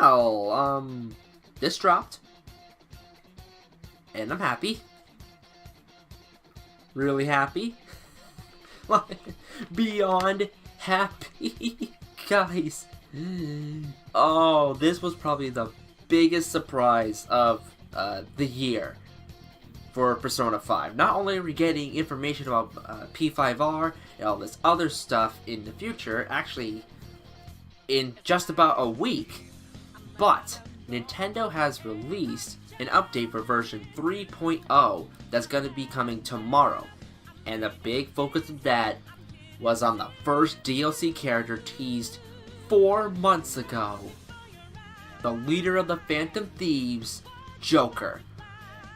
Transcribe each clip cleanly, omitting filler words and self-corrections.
Well, this dropped. And I'm happy. Really happy. Beyond happy. Guys. Oh, this was probably the biggest surprise of the year for Persona 5. Not only are we getting information about P5R and all this other stuff in the future, actually in just about a week, but Nintendo has released an update for version 3.0 that's going to be coming tomorrow. And the big focus of that was on the first DLC character teased 4 months ago. The leader of the Phantom Thieves, Joker.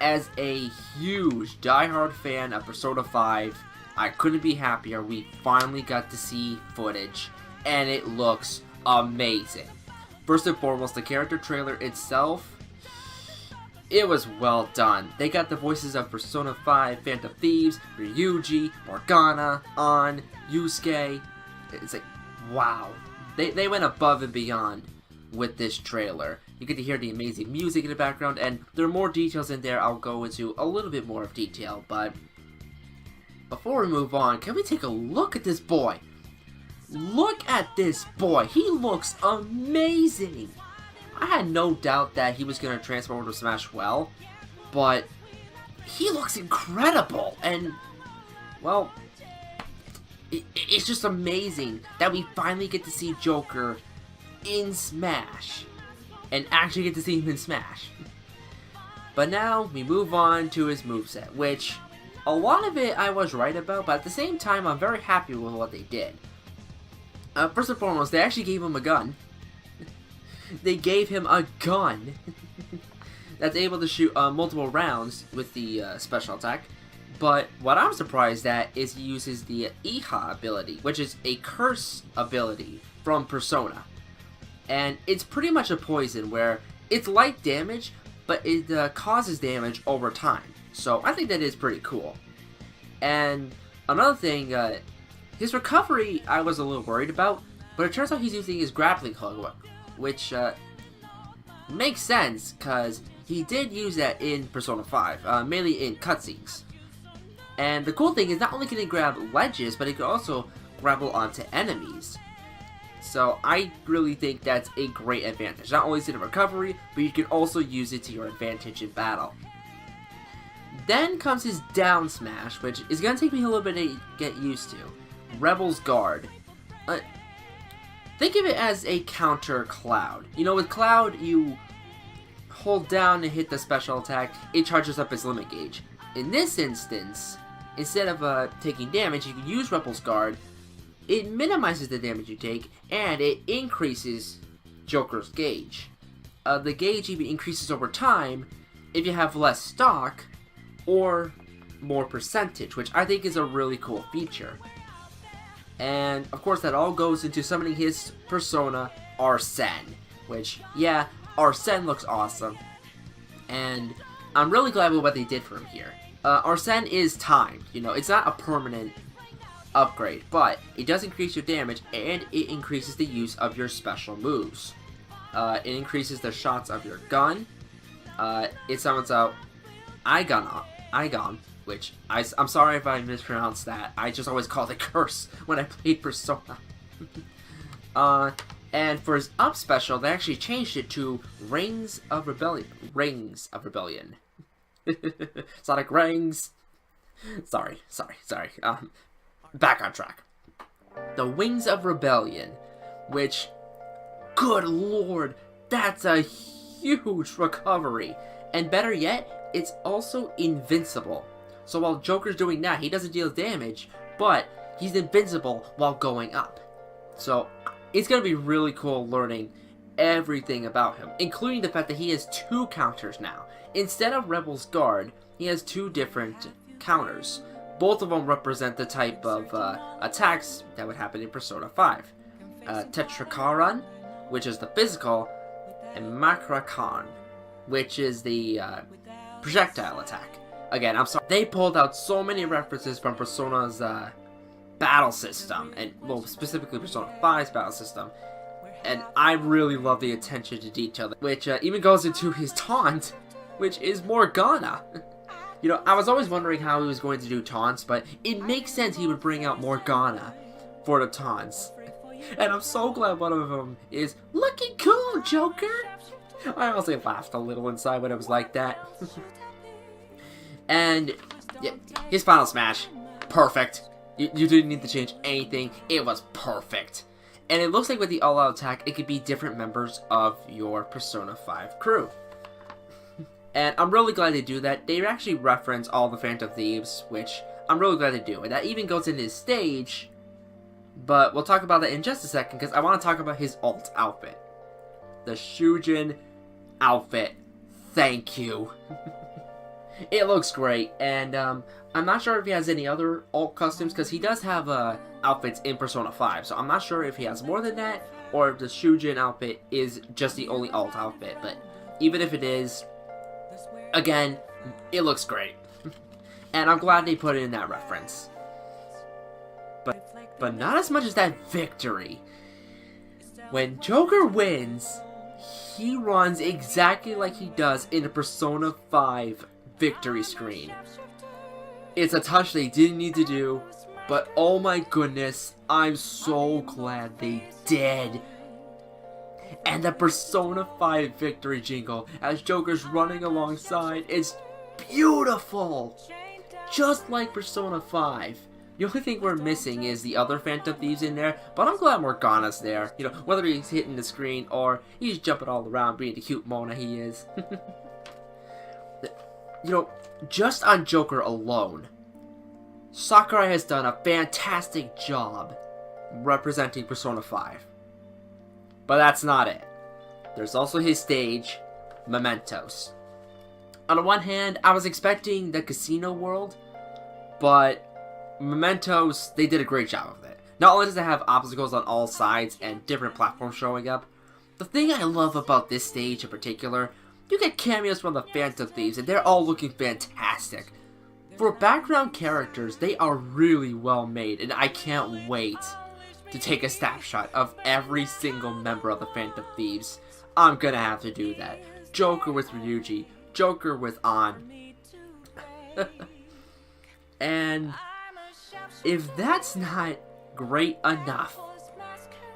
As a huge diehard fan of Persona 5, I couldn't be happier we finally got to see footage, and it looks amazing. First and foremost, the character trailer itself, it was well done. They got the voices of Persona 5 Phantom Thieves, Ryuji, Morgana, Ann, Yusuke. It's like, wow. They went above and beyond with this trailer. You get to hear the amazing music in the background, and there are more details in there. I'll go into a little bit more of detail, but before we move on, can we take a look at this boy? Look at this boy. He looks amazing. I had no doubt that he was going to transform into Smash well, but he looks incredible, and, well, it's just amazing that we finally get to see Joker in Smash, and actually get to see him in Smash. But now, we move on to his moveset, which, a lot of it I was right about, but at the same time, I'm very happy with what they did. First and foremost, they actually gave him a gun. They gave him a gun that's able to shoot multiple rounds with the special attack. But what I'm surprised at is he uses the Iha ability, which is a curse ability from Persona. And it's pretty much a poison where it's light damage, but it causes damage over time. So I think that is pretty cool. And another thing, his recovery I was a little worried about, but it turns out he's using his grappling hook, which makes sense, because he did use that in Persona 5, mainly in cutscenes. And the cool thing is, not only can he grab ledges, but he can also grapple onto enemies. So I really think that's a great advantage. Not only is it a recovery, but you can also use it to your advantage in battle. Then comes his down smash, which is going to take me a little bit to get used to. Rebel's Guard. Think of it as a counter Cloud. You know, with Cloud, you hold down and hit the special attack, it charges up its limit gauge. In this instance, instead of taking damage, you can use Rebel's Guard. It minimizes the damage you take, and it increases Joker's gauge. The gauge even increases over time if you have less stock or more percentage, which I think is a really cool feature. And, of course, that all goes into summoning his persona, Arsene. Which, yeah, Arsene looks awesome. And I'm really glad with what they did for him here. Arsene is timed. You know, it's not a permanent upgrade, but it does increase your damage, and it increases the use of your special moves. It increases the shots of your gun. It summons out Igon, which, I'm sorry if I mispronounced that. I just always called it Curse when I played Persona. And for his up special, they actually changed it to Rings of Rebellion. Rings of Rebellion. Sonic Rings. Sorry. Back on track. The Wings of Rebellion, which, good lord, that's a huge recovery. And better yet, it's also invincible. So while Joker's doing that, he doesn't deal damage, but he's invincible while going up. So it's going to be really cool learning everything about him, including the fact that he has 2 counters now. Instead of Rebel's Guard, he has 2 different counters. Both of them represent the type of attacks that would happen in Persona 5. Tetrakaran, which is the physical, and Makrakan, which is the projectile attack. Again, I'm sorry. They pulled out so many references from Persona's battle system, and, well, specifically Persona 5's battle system. And I really love the attention to detail, which even goes into his taunt, which is Morgana. You know, I was always wondering how he was going to do taunts, but it makes sense he would bring out Morgana for the taunts. And I'm so glad one of them is looking cool, Joker. I honestly laughed a little inside when it was like that. And yeah, his final smash, perfect. You didn't need to change anything. It was perfect. And it looks like with the all-out attack, it could be different members of your Persona 5 crew. And I'm really glad they do that. They actually reference all the Phantom Thieves, which I'm really glad they do. And that even goes in his stage, but we'll talk about that in just a second, because I want to talk about his alt outfit. The Shujin outfit. Thank you. It looks great, and I'm not sure if he has any other alt costumes, because he does have outfits in Persona 5, so I'm not sure if he has more than that, or if the Shujin outfit is just the only alt outfit, but even if it is, again, it looks great. And I'm glad they put it in that reference. But not as much as that victory. When Joker wins, he runs exactly like he does in a Persona 5 victory screen. It's a touch they didn't need to do, but oh my goodness, I'm so glad they did. And the Persona 5 victory jingle as Joker's running alongside is beautiful! Just like Persona 5. The only thing we're missing is the other Phantom Thieves in there, but I'm glad Morgana's there. You know, whether he's hitting the screen or he's jumping all around being the cute Mona he is. You know, just on Joker alone, Sakurai has done a fantastic job representing Persona 5. But that's not it. There's also his stage, Mementos. On the one hand, I was expecting the casino world, but Mementos, they did a great job of it. Not only does it have obstacles on all sides and different platforms showing up, the thing I love about this stage in particular, you get cameos from the Phantom Thieves and they're all looking fantastic. For background characters, they are really well made, and I can't wait to take a snapshot of every single member of the Phantom Thieves. I'm gonna have to do that. Joker with Ryuji, Joker with An. And if that's not great enough,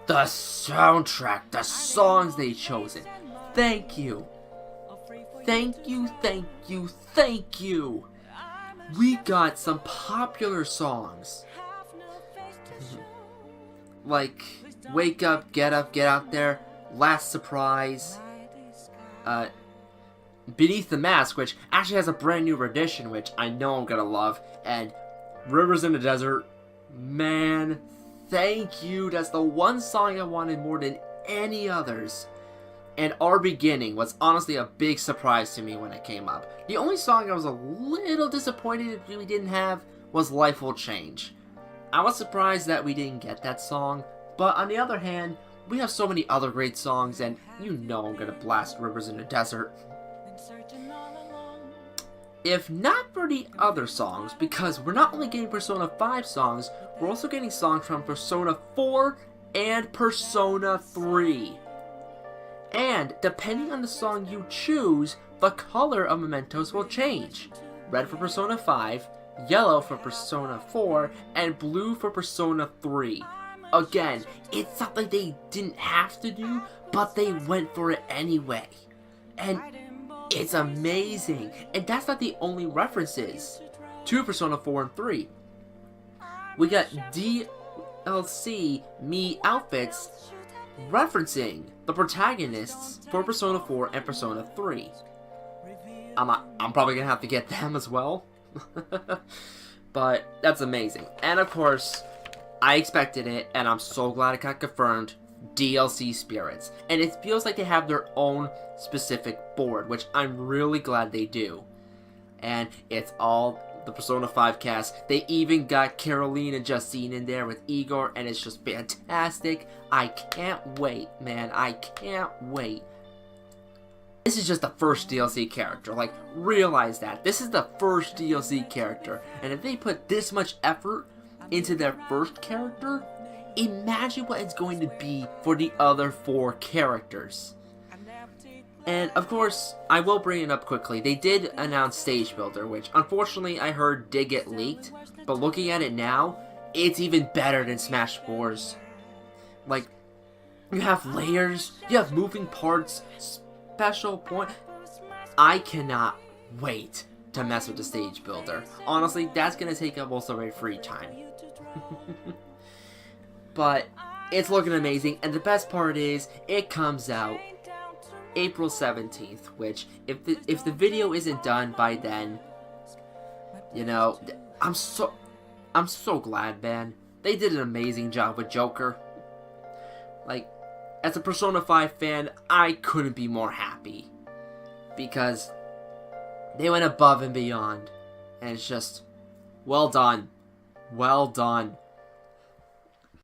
the soundtrack, the songs they chosen, thank you. Thank you, thank you, thank you. We got some popular songs. Like Wake Up, Get Out There, Last Surprise, Beneath the Mask, which actually has a brand new rendition, which I know I'm gonna love, and Rivers in the Desert. Man, thank you. That's the one song I wanted more than any others. And Our Beginning was honestly a big surprise to me when it came up. The only song I was a little disappointed we didn't have was Life Will Change. I was surprised that we didn't get that song, but on the other hand, we have so many other great songs, and you know I'm gonna blast Rivers in the Desert. If not for the other songs, because we're not only getting Persona 5 songs, we're also getting songs from Persona 4 and Persona 3. And depending on the song you choose, the color of Mementos will change. Red for Persona 5, yellow for Persona 4, and blue for Persona 3. Again, it's something they didn't have to do, but they went for it anyway. And it's amazing. And that's not the only references to Persona 4 and 3. We got DLC Mii outfits referencing the protagonists for Persona 4 and Persona 3. I'm probably gonna have to get them as well. But that's amazing. And of course, I expected it, and I'm so glad it got confirmed. DLC Spirits. And it feels like they have their own specific board, which I'm really glad they do. And it's all the Persona 5 cast. They even got Caroline and Justine in there with Igor, and it's just fantastic. I can't wait, man. I can't wait. This is just the first DLC character. Like, realize that. This is the first DLC character. And if they put this much effort into their first character, imagine what it's going to be for the other 4 characters. And of course, I will bring it up quickly. They did announce Stage Builder, which unfortunately I heard did get leaked. But looking at it now, it's even better than Smash Bros. Like, you have layers, you have moving parts, special point. I cannot wait to mess with the Stage Builder. Honestly, that's gonna take up most of my free time. But it's looking amazing, and the best part is it comes out April 17th, which if the video isn't done by then, you know, I'm so glad, man. They did an amazing job with Joker. Like, as a Persona 5 fan, I couldn't be more happy because they went above and beyond, and it's just well done. Well done.